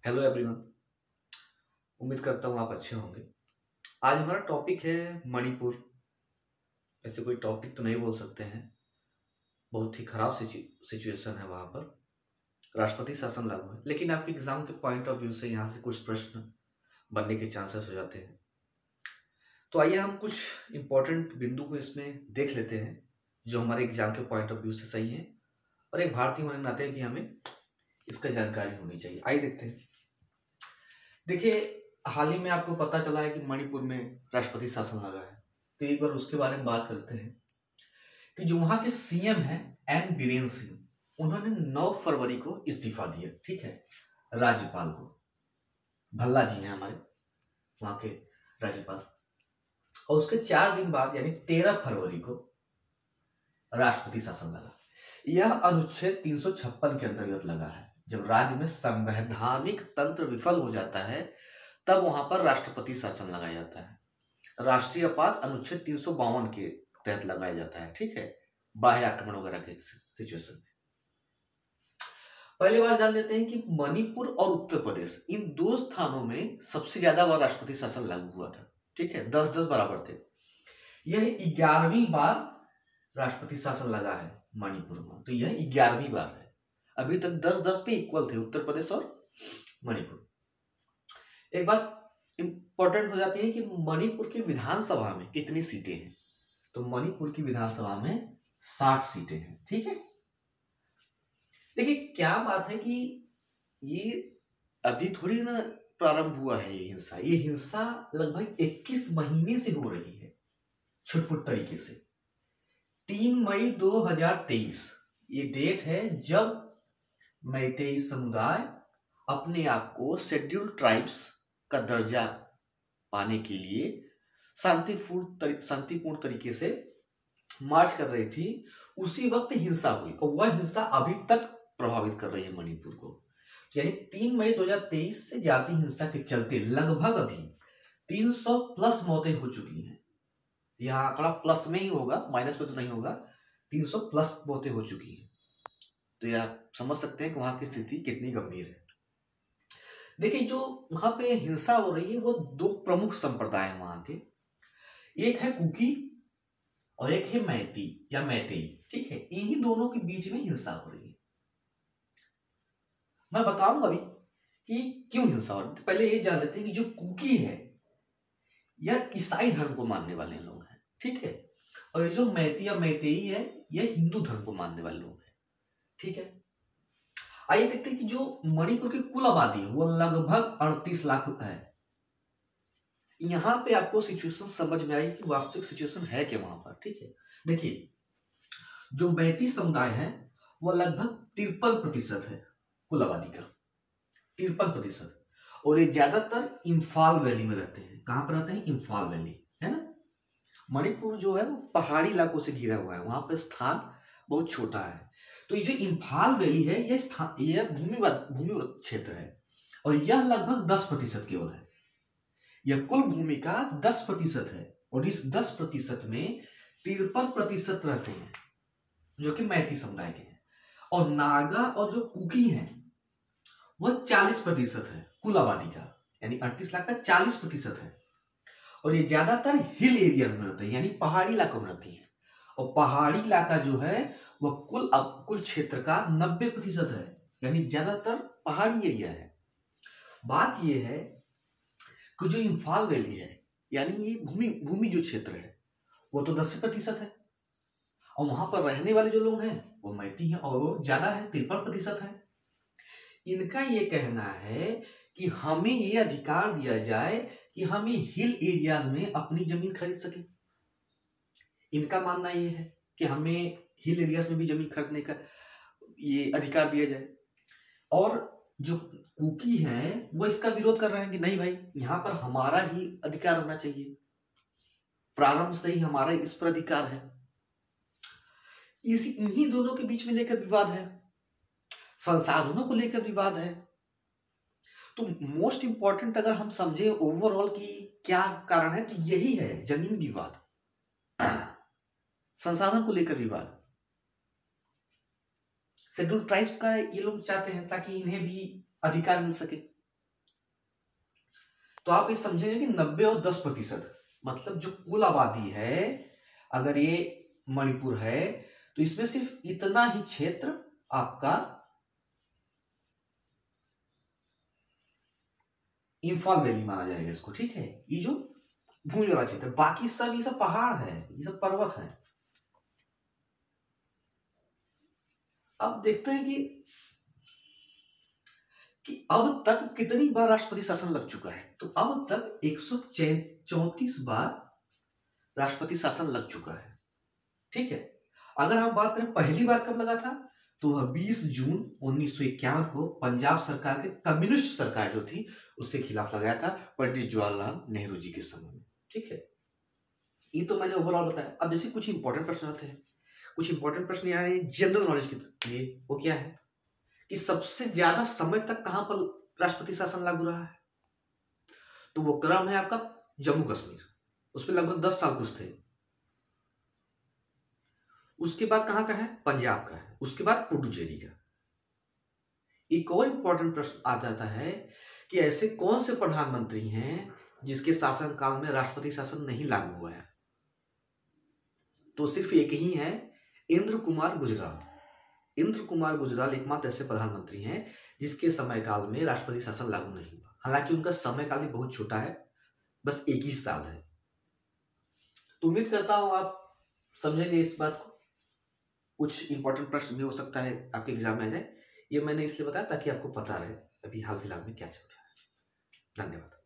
Hello everyone. उम्मीद करता हूँ आप अच्छे होंगे। आज हमारा टॉपिक है मणिपुर। ऐसे कोई टॉपिक तो नहीं बोल सकते हैं, बहुत ही खराब सिचुएशन है वहाँ पर। राष्ट्रपति शासन लागू है, लेकिन आपके एग्जाम के पॉइंट ऑफ व्यू से यहाँ से कुछ प्रश्न बनने के चांसेस हो जाते हैं। तो आइए हम कुछ इंपॉर्टेंट बिंदु को इसमें देख लेते हैं जो हमारे एग्जाम के पॉइंट ऑफ व्यू से सही है, और एक भारतीय होने के नाते भी हमें इसका जानकारी होनी चाहिए। आइए देखते हैं। देखिए, हाल ही में आपको पता चला है कि मणिपुर में राष्ट्रपति शासन लगा है, तो एक बार उसके बारे में बात करते हैं कि जो वहां के सीएम हैं एन बीरेन सिंह, उन्होंने 9 फरवरी को इस्तीफा दिया। ठीक है, राज्यपाल को। भल्ला जी हैं हमारे वहां के राज्यपाल। और उसके 4 दिन बाद यानी 13 फरवरी को राष्ट्रपति शासन लगा। यह अनुच्छेद 356 के अंतर्गत लगा है। जब राज्य में संवैधानिक तंत्र विफल हो जाता है तब वहां पर राष्ट्रपति शासन लगाया जाता है। राष्ट्रीय आपात अनुच्छेद 352 के तहत लगाया जाता है। ठीक है, बाह्य आक्रमण वगैरह के सिचुएशन में। पहले बात जान लेते हैं कि मणिपुर और उत्तर प्रदेश, इन दो स्थानों में सबसे ज्यादा बार राष्ट्रपति शासन लागू हुआ था। ठीक है, 10-10 बराबर थे। यह 11वीं बार राष्ट्रपति शासन लगा है मणिपुर में, तो यह 11वीं बार है। अभी तक 10-10 पे इक्वल थे उत्तर प्रदेश और मणिपुर। एक बात इंपॉर्टेंट हो जाती है कि मणिपुर की विधानसभा में कितनी सीटें हैं। तो मणिपुर की विधानसभा में 60 सीटें हैं। ठीक है, देखिए क्या बात है कि ये अभी थोड़ी ना प्रारंभ हुआ है। ये हिंसा लगभग 21 महीने से हो रही है छुटपुट तरीके से। 3 मई 2023 ये डेट है जब मैतेई समुदाय अपने आप को शेड्यूल्ड ट्राइब्स का दर्जा पाने के लिए शांतिपूर्ण तरीके से मार्च कर रही थी। उसी वक्त हिंसा हुई और वह हिंसा अभी तक प्रभावित कर रही है मणिपुर को। यानी 3 मई 2023 से जाति हिंसा के चलते लगभग अभी 300 प्लस मौतें हो चुकी हैं। यह आंकड़ा प्लस में ही होगा, माइनस में तो नहीं होगा। 300 प्लस मौतें हो चुकी हैं। तो यह आप समझ सकते हैं कि वहां की स्थिति कितनी गंभीर है। देखिए, जो वहां पे हिंसा हो रही है वो 2 प्रमुख संप्रदाय हैं वहां के। एक है कुकी और एक है मैती या मैतेई। ठीक है, इन्हीं दोनों के बीच में हिंसा हो रही है। मैं बताऊंगा अभी कि क्यों हिंसा हो रही है। तो पहले ये जान लेते हैं कि जो कुकी है यह ईसाई धर्म को मानने वाले लोग हैं। ठीक है, और ये जो मैती या मैतेई है यह हिंदू धर्म को मानने वाले लोग हैं। ठीक है, आइए देखते हैं कि जो मणिपुर की कुल आबादी है वो लगभग 38 लाख है। यहां पे आपको सिचुएशन समझ में आई कि वास्तविक सिचुएशन है क्या वहां पर। ठीक है, देखिए जो मैती समुदाय है वो लगभग 53% है कुल आबादी का। 53%। और ये ज्यादातर इम्फाल वैली में रहते हैं। कहां पर रहते हैं? इम्फाल वैली, है ना। मणिपुर जो है वो पहाड़ी इलाकों से घिरा हुआ है, वहां पर स्थान बहुत छोटा है। तो ये जो इम्फाल वैली है यह स्थान, यह भूमिगत क्षेत्र है और यह लगभग 10% केवल है। यह कुल भूमि का 10% है और इस 10% में 53% रहते हैं जो कि मैती समुदाय के हैं। और नागा और जो कुकी हैं वह 40% है कुल आबादी का, यानी 38 लाख का 40% है। और ये ज्यादातर हिल एरिया में रहते हैं, यानी पहाड़ी इलाकों में रहती है। और पहाड़ी इलाका जो है वह कुल क्षेत्र का 90% है, यानी ज्यादातर पहाड़ी एरिया है। बात यह है कि जो इम्फाल वैली है यानी ये भूमि जो क्षेत्र है वो तो 10% है, और वहां पर रहने वाले जो लोग हैं वो मैती हैं और वो ज्यादा है, 53% है। इनका ये कहना है कि हमें ये अधिकार दिया जाए कि हम ये हिल एरियाज में अपनी जमीन खरीद सके। इनका मानना ये है कि हमें हिल एरियाज में भी जमीन खरीदने का ये अधिकार दिया जाए। और जो कुकी हैं वो इसका विरोध कर रहे हैं कि नहीं भाई, यहां पर हमारा ही अधिकार होना चाहिए, प्रारंभ से ही हमारा इस पर अधिकार है। इन्हीं दोनों के बीच में लेकर विवाद है, संसाधनों को लेकर विवाद है। तो मोस्ट इंपॉर्टेंट अगर हम समझे ओवरऑल की क्या कारण है तो यही है, जमीन विवाद, संसाधन को लेकर विवाद। शेड्यूल ट्राइब्स का ये लोग चाहते हैं ताकि इन्हें भी अधिकार मिल सके, तो आप ये समझेंगे कि 90 और 10%, मतलब जो कुल आबादी है, अगर ये मणिपुर है तो इसमें सिर्फ इतना ही क्षेत्र आपका इंफॉल वैली माना जाएगा इसको, ठीक है। ये जो भूमि वाला क्षेत्र, बाकी सब ये सब पहाड़ है, ये सब पर्वत है। अब देखते हैं कि अब तक कितनी बार राष्ट्रपति शासन लग चुका है। तो अब तक 134 बार राष्ट्रपति शासन लग चुका है, ठीक है। अगर हम बात करें पहली बार कब लगा था, तो वह 20 जून 1951 को पंजाब सरकार के कम्युनिस्ट सरकार जो थी उसके खिलाफ लगाया था, पंडित जवाहरलाल नेहरू जी के समय में, ठीक है। ये तो मैंने ओवरऑल बताया। अब जैसे कुछ इंपॉर्टेंट प्रश्न आते हैं, कुछ इंपॉर्टेंट प्रश्न आ रहे हैं जनरल नॉलेज के लिए। वो क्या है कि सबसे ज्यादा समय तक कहां पर राष्ट्रपति शासन लागू रहा है, तो वो क्रम है आपका जम्मू कश्मीर, उसमें लगभग 10 साल कुछ थे। उसके बाद कहां का है, पंजाब का है। उसके बाद पुडुचेरी का। एक और इंपॉर्टेंट प्रश्न आ जाता है कि ऐसे कौन से प्रधानमंत्री हैं जिसके शासनकाल में राष्ट्रपति शासन नहीं लागू हुआ है, तो सिर्फ एक ही है, इंद्र कुमार गुजराल। इंद्र कुमार गुजराल एकमात्र ऐसे प्रधानमंत्री हैं जिसके समय काल में राष्ट्रपति शासन लागू नहीं हुआ। हालांकि उनका समय काल भी बहुत छोटा है, बस 21 साल है। तो उम्मीद करता हूं आप समझेंगे इस बात को। कुछ इंपॉर्टेंट प्रश्न भी हो सकता है आपके एग्जाम में आ जाए, ये मैंने इसलिए बताया ताकि आपको पता रहे अभी हाल फिलहाल में क्या चल रहा है। धन्यवाद।